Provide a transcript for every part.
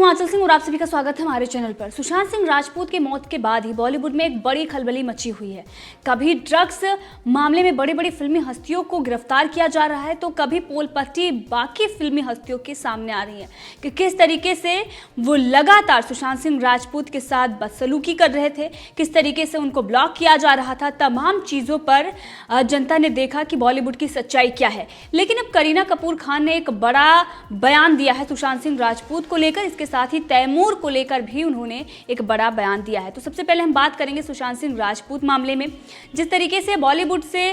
हूं आंचल सिंह और आप सभी का स्वागत है हमारे चैनल पर। सुशांत सिंह राजपूत की मौत के बाद ही बॉलीवुड में एक बड़ी खलबली मची हुई है। कभी ड्रग्स मामले में बड़ी बड़ी फिल्मी हस्तियों को गिरफ्तार किया जा रहा है, तो कभी पोल पट्टी बाकी फिल्मी हस्तियों के सामने आ रही है कि किस तरीके से वो लगातार सुशांत सिंह राजपूत के साथ बदसलूकी कर रहे थे, किस तरीके से उनको ब्लॉक किया जा रहा था। तमाम चीज़ों पर जनता ने देखा कि बॉलीवुड की सच्चाई क्या है। लेकिन अब करीना कपूर खान ने एक बड़ा बयान दिया है सुशांत सिंह राजपूत को लेकर, इसके साथ ही तैमूर को लेकर भी उन्होंने एक बड़ा बयान दिया है। तो सबसे पहले हम बात करेंगे सुशांत सिंह राजपूत मामले में। जिस तरीके से बॉलीवुड से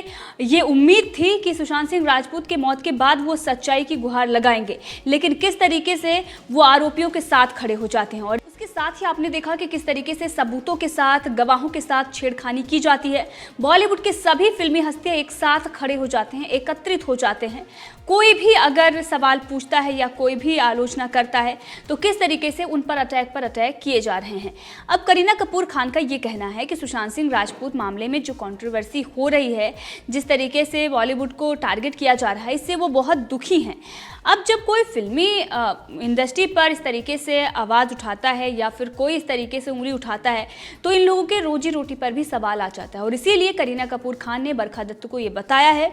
ये उम्मीद थी कि सुशांत सिंह राजपूत के मौत के बाद वो सच्चाई की गुहार लगाएंगे, लेकिन किस तरीके से वो आरोपियों के साथ खड़े हो जाते हैं और उसके साथ ही आपने देखा कि किस तरीके से सबूतों के साथ, गवाहों के साथ छेड़खानी की जाती है। बॉलीवुड के सभी फिल्मी हस्तियां एक साथ खड़े हो जाते हैं, एकत्रित हो जाते हैं। कोई भी अगर सवाल पूछता है या कोई भी आलोचना करता है तो किस तरीके से उन पर अटैक किए जा रहे हैं। अब करीना कपूर खान का ये कहना है कि सुशांत सिंह राजपूत मामले में जो कंट्रोवर्सी हो रही है, जिस तरीके से बॉलीवुड को टारगेट किया जा रहा है, इससे वो बहुत दुखी हैं। अब जब कोई फिल्मी इंडस्ट्री पर इस तरीके से आवाज़ उठाता है या फिर कोई इस तरीके से उंगली उठाता है तो इन लोगों के रोजी रोटी पर भी सवाल आ जाता है। और इसीलिए करीना कपूर खान ने बरखा दत्त को ये बताया है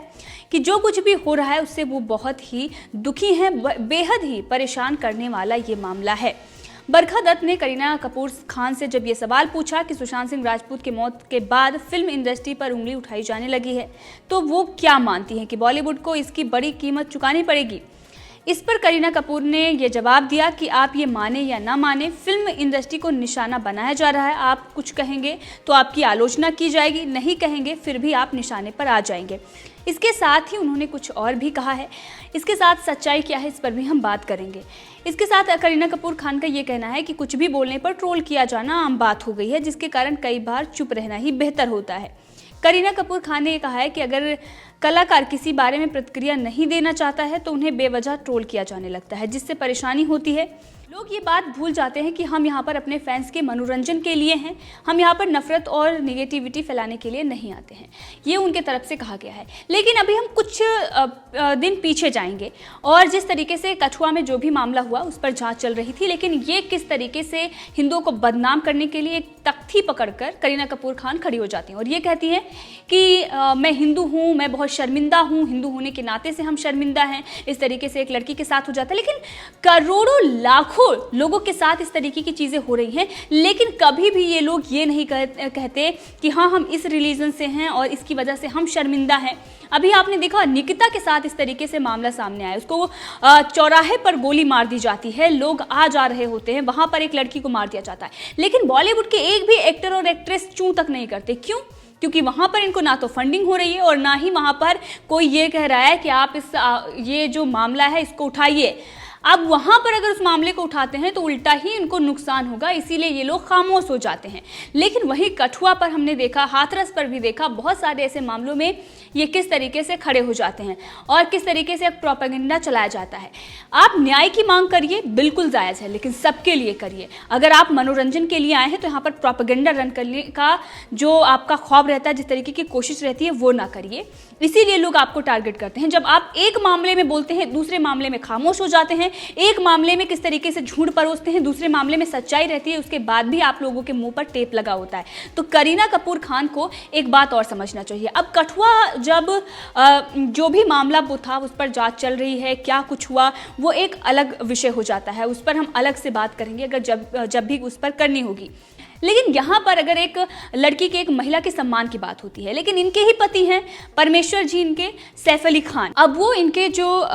कि जो कुछ भी हो रहा है उससे वो बहुत ही दुखी हैं, बेहद ही परेशान करने वाला ये मामला है। बरखा दत्त ने करीना कपूर खान से जब ये सवाल पूछा कि सुशांत सिंह राजपूत की मौत के बाद फिल्म इंडस्ट्री पर उंगली उठाई जाने लगी है तो वो क्या मानती हैं कि बॉलीवुड को इसकी बड़ी कीमत चुकानी पड़ेगी। इस पर करीना कपूर ने ये जवाब दिया कि आप ये माने या ना माने, फिल्म इंडस्ट्री को निशाना बनाया जा रहा है। आप कुछ कहेंगे तो आपकी आलोचना की जाएगी, नहीं कहेंगे फिर भी आप निशाने पर आ जाएंगे। इसके साथ ही उन्होंने कुछ और भी कहा है। इसके साथ सच्चाई क्या है इस पर भी हम बात करेंगे। इसके साथ करीना कपूर खान का ये कहना है कि कुछ भी बोलने पर ट्रोल किया जाना आम बात हो गई है, जिसके कारण कई बार चुप रहना ही बेहतर होता है। करीना कपूर खान ने कहा है कि अगर कलाकार किसी बारे में प्रतिक्रिया नहीं देना चाहता है तो उन्हें बेवजह ट्रोल किया जाने लगता है, जिससे परेशानी होती है। लोग ये बात भूल जाते हैं कि हम यहाँ पर अपने फैंस के मनोरंजन के लिए हैं, हम यहाँ पर नफरत और निगेटिविटी फैलाने के लिए नहीं आते हैं, ये उनके तरफ से कहा गया है। लेकिन अभी हम कुछ दिन पीछे जाएंगे और जिस तरीके से कठुआ में जो भी मामला हुआ उस पर जांच चल रही थी, लेकिन ये किस तरीके से हिंदुओं को बदनाम करने के लिए एक तख्ती पकड़कर करीना कपूर खान खड़ी हो जाती हैं और ये कहती हैं कि मैं हिंदू हूँ, मैं बहुत शर्मिंदा हूँ, हिंदू होने के नाते से हम शर्मिंदा हैं। इस तरीके से एक लड़की के साथ हो जाता है, लेकिन करोड़ों लाखों लोगों के साथ इस तरीके की चीजें हो रही हैं, लेकिन कभी भी ये लोग ये नहीं कहते कि हाँ हम इस रिलीजन से हैं और इसकी वजह से हम शर्मिंदा हैं। अभी आपने देखा निकिता के साथ इस तरीके से मामला सामने आया, उसको चौराहे पर गोली मार दी जाती है, लोग आ जा रहे होते हैं, वहां पर एक लड़की को मार दिया जाता है, लेकिन बॉलीवुड के एक भी एक्टर और एक्ट्रेस चूं तक नहीं करते। क्यों? क्योंकि वहां पर इनको ना तो फंडिंग हो रही है और ना ही वहां पर कोई ये कह रहा है कि आप ये जो मामला है इसको उठाइए। अब वहां पर अगर उस मामले को उठाते हैं तो उल्टा ही इनको नुकसान होगा, इसीलिए ये लोग खामोश हो जाते हैं। लेकिन वही कठुआ पर हमने देखा, हाथरस पर भी देखा, बहुत सारे ऐसे मामलों में ये किस तरीके से खड़े हो जाते हैं और किस तरीके से एक प्रोपेगेंडा चलाया जाता है। आप न्याय की मांग करिए, बिल्कुल जायज़ है, लेकिन सबके लिए करिए। अगर आप मनोरंजन के लिए आए हैं तो यहाँ पर प्रोपेगेंडा रन करने का जो आपका ख्वाब रहता है, जिस तरीके की कोशिश रहती है, वो ना करिए। इसीलिए लोग आपको टारगेट करते हैं। जब आप एक मामले में बोलते हैं, दूसरे मामले में खामोश हो जाते हैं, एक मामले में किस तरीके से झूठ परोसते हैं, दूसरे मामले में सच्चाई रहती है, उसके बाद भी आप लोगों के मुंह पर टेप लगा होता है। तो करीना कपूर खान को एक बात और समझना चाहिए। अब कठुआ जब जो भी मामला वो था उस पर जांच चल रही है, क्या कुछ हुआ वो एक अलग विषय हो जाता है, उस पर हम अलग से बात करेंगे अगर जब भी उस पर करनी होगी। लेकिन यहाँ पर अगर एक लड़की के, एक महिला के सम्मान की बात होती है, लेकिन इनके ही पति हैं परमेश्वर जी, इनके सैफ अली खान। अब वो इनके जो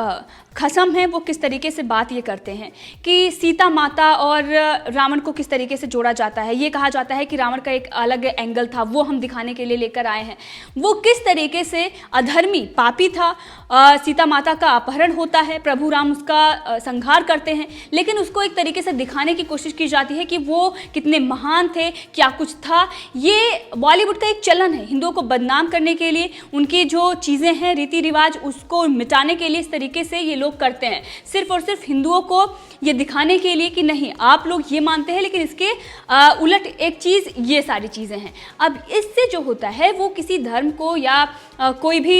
खसम है वो किस तरीके से बात ये करते हैं कि सीता माता और रावण को किस तरीके से जोड़ा जाता है। ये कहा जाता है कि रावण का एक अलग एंगल था, वो हम दिखाने के लिए लेकर आए हैं। वो किस तरीके से अधर्मी, पापी था, सीता माता का अपहरण होता है, प्रभु राम उसका संहार करते हैं, लेकिन उसको एक तरीके से दिखाने की कोशिश की जाती है कि वो कितने महान थे, क्या कुछ था। ये बॉलीवुड का एक चलन है, हिंदुओं को बदनाम करने के लिए, उनकी जो चीज़ें हैं रीति रिवाज उसको मिटाने के लिए इस तरीके से ये लोग करते हैं, सिर्फ और सिर्फ हिंदुओं को ये दिखाने के लिए कि नहीं आप लोग ये मानते हैं, लेकिन इसके उलट एक चीज़ ये सारी चीज़ें हैं। अब इससे जो होता है वो किसी धर्म को या कोई भी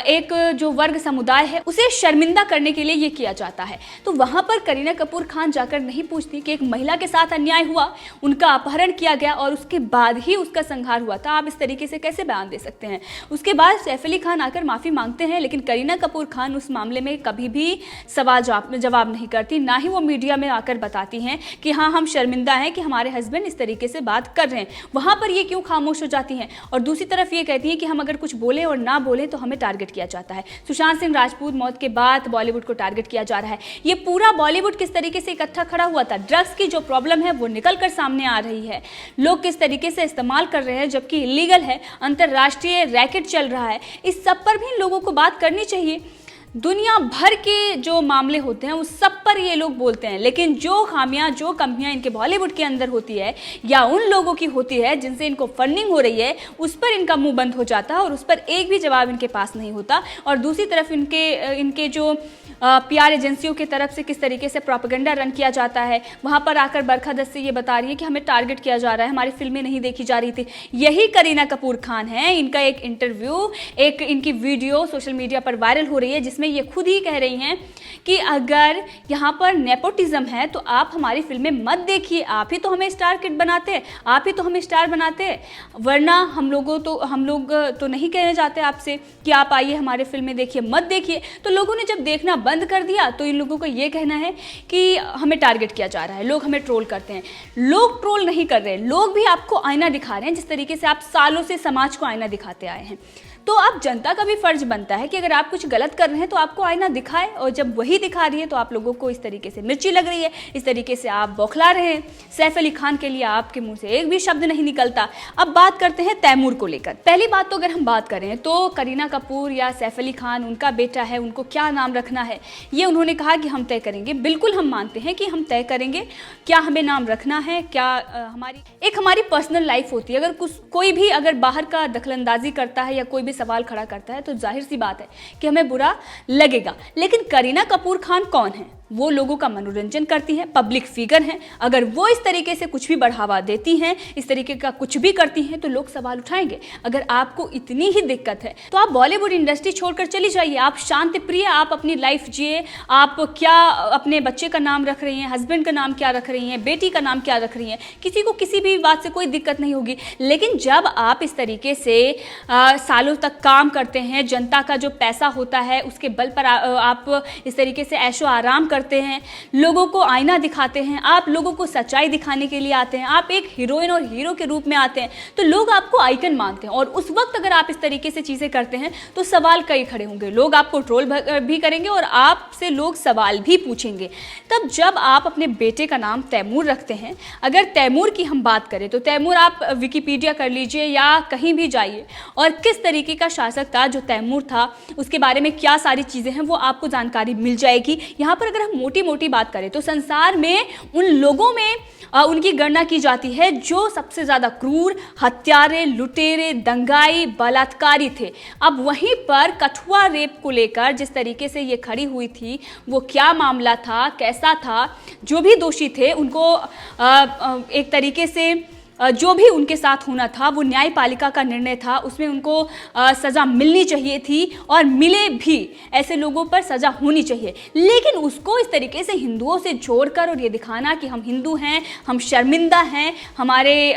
एक जो वर्ग समुदाय है उसे शर्मिंदा करने के लिए ये किया जाता है। तो वहाँ पर करीना कपूर खान जाकर नहीं पूछती कि एक महिला के साथ अन्याय हुआ, उनका अपहरण किया गया और उसके बाद ही उसका संहार हुआ था, आप इस तरीके से कैसे बयान दे सकते हैं। उसके बाद सैफ अली खान आकर माफ़ी मांगते हैं, लेकिन करीना कपूर खान उस मामले में कभी भी सवाल जवाब नहीं करती, ना ही वो मीडिया में आकर बताती हैं कि हाँ हम शर्मिंदा हैं कि हमारे हस्बैंड इस तरीके से बात कर रहे हैं। वहाँ पर ये क्यों खामोश हो जाती हैं और दूसरी तरफ ये कहती हैं कि हम अगर कुछ बोले और ना बोले तो हमें टारगेट किया जाता है। सुशांत सिंह राजपूत मौत के बाद बॉलीवुड को टारगेट किया जा रहा है। ये पूरा बॉलीवुड किस तरीके से इकट्ठा खड़ा हुआ था, ड्रग्स की जो प्रॉब्लम है वो निकल कर सामने आ रही है, लोग किस तरीके से इस्तेमाल कर रहे हैं जबकि इलीगल है, अंतर्राष्ट्रीय रैकेट चल रहा है, इस सब पर भी लोगों को बात करनी चाहिए। दुनिया भर के जो मामले होते हैं उस सब पर ये लोग बोलते हैं, लेकिन जो खामियां जो कमियां इनके बॉलीवुड के अंदर होती है या उन लोगों की होती है जिनसे इनको फंडिंग हो रही है उस पर इनका मुंह बंद हो जाता है और उस पर एक भी जवाब इनके पास नहीं होता। और दूसरी तरफ इनके जो PR एजेंसियों की तरफ से किस तरीके से प्रोपेगेंडा रन किया जाता है, वहाँ पर आकर बरखा दत्त से ये बता रही है कि हमें टारगेट किया जा रहा है, हमारी फिल्में नहीं देखी जा रही थी। यही करीना कपूर खान है, इनका एक इंटरव्यू, एक इनकी वीडियो सोशल मीडिया पर वायरल हो रही है जिसमें ये खुद ही कह रही हैं कि अगर यहाँ पर नेपोटिज्म है तो आप हमारी फिल्में मत देखिए, आप ही तो हमें स्टार किड बनाते हैं, आप ही तो हमें स्टार बनाते हैं, वरना हम लोग तो नहीं कहने जाते आपसे कि आप आइए हमारे फिल्में देखिए, मत देखिए। तो लोगों ने जब देखना बंद कर दिया तो इन लोगों को ये कहना है कि हमें टारगेट किया जा रहा है, लोग हमें ट्रोल करते हैं। लोग ट्रोल नहीं कर रहे, लोग भी आपको आईना दिखा रहे हैं जिस तरीके से आप सालों से समाज को आईना दिखाते आए हैं। तो अब जनता का भी फर्ज बनता है कि अगर आप कुछ गलत कर रहे हैं तो आपको आईना दिखाए, और जब वही दिखा रही है तो आप लोगों को इस तरीके से मिर्ची लग रही है, इस तरीके से आप बौखला रहे हैं। सैफ अली खान के लिए आपके मुंह से एक भी शब्द नहीं निकलता। अब बात करते हैं तैमूर को लेकर। पहली बात तो अगर हम बात करें तो करीना कपूर या सैफ अली खान, उनका बेटा है, उनको क्या नाम रखना है ये उन्होंने कहा कि हम तय करेंगे। बिल्कुल हम मानते हैं कि हम तय करेंगे क्या हमें नाम रखना है, क्या हमारी पर्सनल लाइफ होती है। अगर कोई भी अगर बाहर का दखलंदाजी करता है या कोई भी सवाल खड़ा करता है तो जाहिर सी बात है कि हमें बुरा लगेगा। लेकिन करीना कपूर खान कौन है? वो लोगों का मनोरंजन करती हैं, पब्लिक फिगर हैं। अगर वो इस तरीके से कुछ भी बढ़ावा देती हैं, इस तरीके का कुछ भी करती हैं तो लोग सवाल उठाएंगे। अगर आपको इतनी ही दिक्कत है तो आप बॉलीवुड इंडस्ट्री छोड़कर चली जाइए, आप शांति प्रिय, आप अपनी लाइफ जिए। आप क्या अपने बच्चे का नाम रख रही हैं, हस्बैंड का नाम क्या रख रही हैं, बेटी का नाम क्या रख रही हैं, किसी को किसी भी बात से कोई दिक्कत नहीं होगी। लेकिन जब आप इस तरीके से सालों तक काम करते हैं, जनता का जो पैसा होता है उसके बल पर आप इस तरीके से ऐशो आराम करते हैं, लोगों को आईना दिखाते हैं, आप लोगों को सच्चाई दिखाने के लिए आते हैं, आप एक हीरोइन और हीरो के रूप में आते हैं, तो लोग आपको आइकन मानते हैं। और उस वक्त अगर आप इस तरीके से चीज़ें करते हैं तो सवाल कई खड़े होंगे, लोग आपको ट्रोल भी करेंगे और आपसे लोग सवाल भी पूछेंगे। तब जब आप अपने बेटे का नाम तैमूर रखते हैं, अगर तैमूर की हम बात करें तो तैमूर आप विकिपीडिया कर लीजिए या कहीं भी जाइए और किस तरीके का शासक था जो तैमूर था, उसके बारे में क्या सारी चीज़ें हैं वो आपको जानकारी मिल जाएगी। यहाँ पर अगर हम मोटी मोटी बात करें तो संसार में उन लोगों में उनकी गणना की जाती है जो सबसे ज़्यादा क्रूर, हत्यारे, लुटेरे, दंगाई, बलात्कारी थे। अब वहीं पर कठुआ रेप को लेकर जिस तरीके से ये खड़ी हुई थी, वो क्या मामला था, कैसा था, जो भी दोषी थे उनको एक तरीके से जो भी उनके साथ होना था वो न्यायपालिका का निर्णय था, उसमें उनको सज़ा मिलनी चाहिए थी और मिले भी। ऐसे लोगों पर सज़ा होनी चाहिए, लेकिन उसको इस तरीके से हिंदुओं से जोड़कर और ये दिखाना कि हम हिंदू हैं, हम शर्मिंदा हैं, हमारे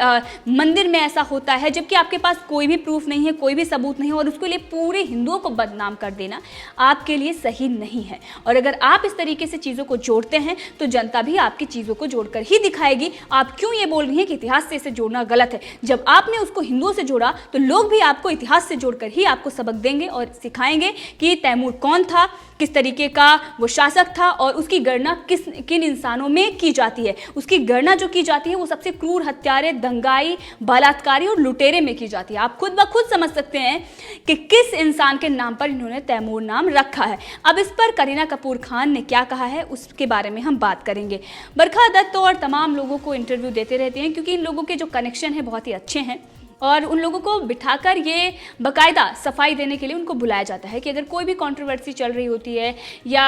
मंदिर में ऐसा होता है, जबकि आपके पास कोई भी प्रूफ नहीं है, कोई भी सबूत नहीं है, और उसके लिए पूरे हिंदुओं को बदनाम कर देना आपके लिए सही नहीं है। और अगर आप इस तरीके से चीज़ों को जोड़ते हैं तो जनता भी आपकी चीज़ों को जोड़कर ही दिखाएगी। आप क्यों ये बोल रही हैं कि इतिहास से जोड़ना गलत है? जब आपने उसको हिंदुओं से जोड़ा तो लोग भी आपको इतिहास से जोड़कर ही आपको सबक देंगे और सिखाएंगे कि तैमूर कौन था, किस तरीके का वो शासक था और उसकी गणना किन इंसानों में की जाती है। उसकी गणना जो की जाती है वो सबसे क्रूर, हत्यारे, दंगाई, बलात्कारी और लुटेरे में की जाती है। आप खुद ब खुद समझ सकते हैं कि किस इंसान के नाम पर इन्होंने तैमूर नाम रखा है। अब इस पर करीना कपूर खान ने क्या कहा है उसके बारे में हम बात करेंगे। बरखा दत्त और तमाम लोगों को इंटरव्यू देते रहते हैं क्योंकि इन लोगों के जो कनेक्शन है बहुत ही अच्छे हैं और उन लोगों को बिठाकर ये बाकायदा सफाई देने के लिए उनको बुलाया जाता है कि अगर कोई भी कंट्रोवर्सी चल रही होती है या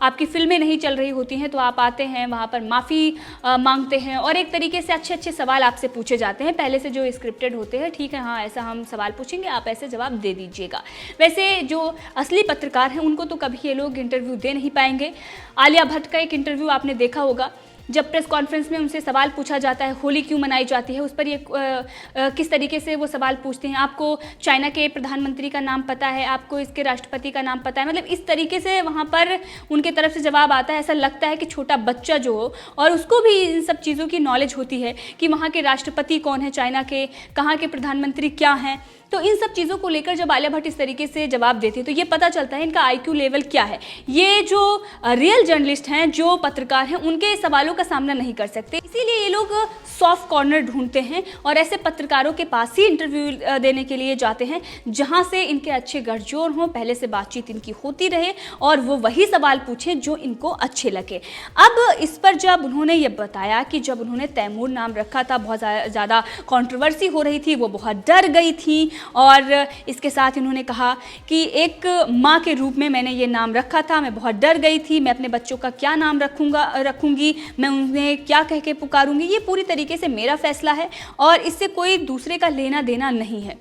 आपकी फिल्में नहीं चल रही होती हैं तो आप आते हैं, वहाँ पर माफ़ी मांगते हैं और एक तरीके से अच्छे अच्छे सवाल आपसे पूछे जाते हैं पहले से जो स्क्रिप्टेड होते हैं। ठीक है, हाँ ऐसा हम सवाल पूछेंगे, आप ऐसे जवाब दे दीजिएगा। वैसे जो असली पत्रकार हैं उनको तो कभी ये लोग इंटरव्यू दे नहीं पाएंगे। आलिया भट्ट का एक इंटरव्यू आपने देखा होगा, जब प्रेस कॉन्फ्रेंस में उनसे सवाल पूछा जाता है होली क्यों मनाई जाती है, उस पर ये किस तरीके से वो सवाल पूछते हैं, आपको चाइना के प्रधानमंत्री का नाम पता है, आपको इसके राष्ट्रपति का नाम पता है, मतलब इस तरीके से वहाँ पर उनके तरफ से जवाब आता है। ऐसा लगता है कि छोटा बच्चा जो हो और उसको भी इन सब चीज़ों की नॉलेज होती है कि वहाँ के राष्ट्रपति कौन है, चाइना के कहाँ के प्रधानमंत्री क्या हैं। तो इन सब चीज़ों को लेकर जब आलिया भट्ट इस तरीके से जवाब देती है तो ये पता चलता है इनका आईक्यू लेवल क्या है। ये जो रियल जर्नलिस्ट हैं, जो पत्रकार हैं, उनके सवालों का सामना नहीं कर सकते, इसीलिए ये लोग सॉफ्ट कॉर्नर ढूंढते हैं और ऐसे पत्रकारों के पास ही इंटरव्यू देने के लिए जाते हैं जहां से इनके अच्छे गठजोड़ हों, पहले से बातचीत इनकी होती रहे और वो वही सवाल पूछें जो इनको अच्छे लगे। अब इस पर जब उन्होंने ये बताया कि जब उन्होंने तैमूर नाम रखा था, बहुत ज़्यादा कंट्रोवर्सी हो रही थी, वो बहुत डर गई थी और इसके साथ इन्होंने कहा कि एक माँ के रूप में मैंने ये नाम रखा था, मैं बहुत डर गई थी, मैं अपने बच्चों का क्या नाम रखूंगी, मैं उन्हें क्या कह के पुकारूंगी, ये पूरी तरीके से मेरा फैसला है और इससे कोई दूसरे का लेना देना नहीं है।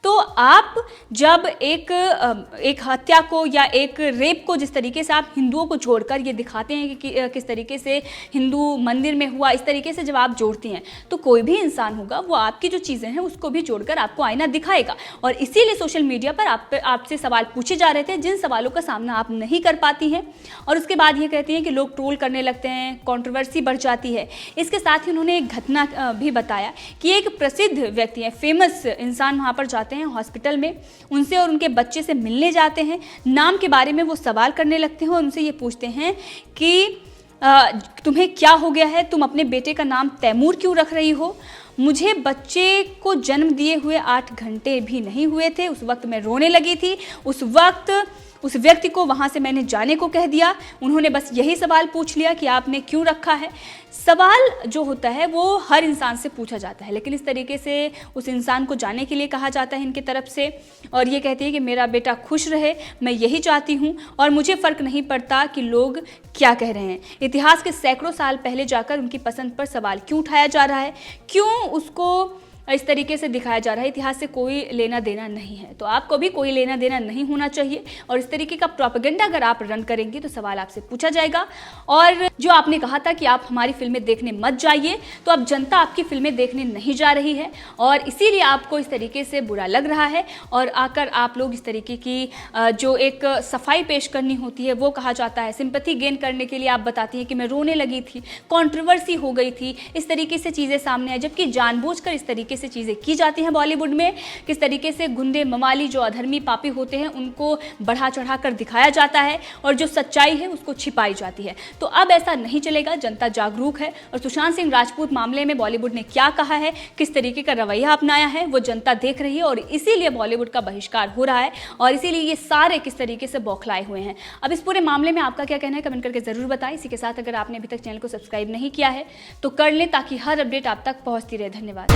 तो आप जब एक हत्या को या एक रेप को जिस तरीके से आप हिंदुओं को जोड़कर ये दिखाते हैं कि किस तरीके से हिंदू मंदिर में हुआ, इस तरीके से जब आप जोड़ती हैं तो कोई भी इंसान होगा वो आपकी जो चीज़ें हैं उसको भी जोड़कर आपको आईना दिखाएगा। और इसीलिए सोशल मीडिया पर आपसे सवाल पूछे जा रहे थे जिन सवालों का सामना आप नहीं कर पाती हैं और उसके बाद ये कहती हैं कि लोग ट्रोल करने लगते हैं, कंट्रोवर्सी बढ़ जाती है। इसके साथ ही उन्होंने एक घटना भी बताया कि एक प्रसिद्ध व्यक्ति है, फेमस इंसान वहाँ पर जाते हैं हॉस्पिटल में, उनसे और उनके बच्चे से मिलने जाते हैं, नाम के बारे में वो सवाल करने लगते हैं और उनसे ये पूछते हैं कि तुम्हें क्या हो गया है, तुम अपने बेटे का नाम तैमूर क्यों रख रही हो? मुझे बच्चे को जन्म दिए हुए 8 घंटे भी नहीं हुए थे, उस वक्त मैं रोने लगी थी, उस वक्त उस व्यक्ति को वहाँ से मैंने जाने को कह दिया, उन्होंने बस यही सवाल पूछ लिया कि आपने क्यों रखा है। सवाल जो होता है वो हर इंसान से पूछा जाता है, लेकिन इस तरीके से उस इंसान को जाने के लिए कहा जाता है इनकी तरफ से और ये कहती है कि मेरा बेटा खुश रहे, मैं यही चाहती हूँ और मुझे फ़र्क नहीं पड़ता कि लोग क्या कह रहे हैं। इतिहास के सैकड़ों साल पहले जाकर उनकी पसंद पर सवाल क्यों उठाया जा रहा है, क्यों उसको इस तरीके से दिखाया जा रहा है, इतिहास से कोई लेना देना नहीं है। तो आपको भी कोई लेना देना नहीं होना चाहिए और इस तरीके का प्रोपेगेंडा अगर आप रन करेंगे तो सवाल आपसे पूछा जाएगा। और जो आपने कहा था कि आप हमारी फिल्में देखने मत जाइए, तो अब जनता आपकी फिल्में देखने नहीं जा रही है और इसीलिए आपको इस तरीके से बुरा लग रहा है और आकर आप लोग इस तरीके की जो एक सफाई पेश करनी होती है वो कहा जाता है, सिंपैथी गेन करने के लिए आप बताती हैं कि मैं रोने लगी थी, कंट्रोवर्सी हो गई थी, इस तरीके से चीज़ें सामने आए, जबकि जानबूझकर इस तरीके से चीज़ें की जाती हैं बॉलीवुड में। किस तरीके से गुंडे मवाली जो अधर्मी पापी होते हैं उनको बढ़ा चढ़ा कर दिखाया जाता है और जो सच्चाई है उसको छिपाई जाती है। तो अब ऐसा नहीं चलेगा, जनता जागरूक है और सुशांत सिंह राजपूत मामले में बॉलीवुड ने क्या कहा है, किस तरीके का रवैया अपनाया है, वो जनता देख रही है और इसीलिए बॉलीवुड का बहिष्कार हो रहा है और इसीलिए ये सारे किस तरीके से बौखलाए हुए हैं। अब इस पूरे मामले में आपका क्या कहना है कमेंट करके जरूर बताएं। इसी के साथ अगर आपने अभी तक चैनल को सब्सक्राइब नहीं किया है तो कर लें ताकि हर अपडेट आप तक पहुंचती रहे। धन्यवाद।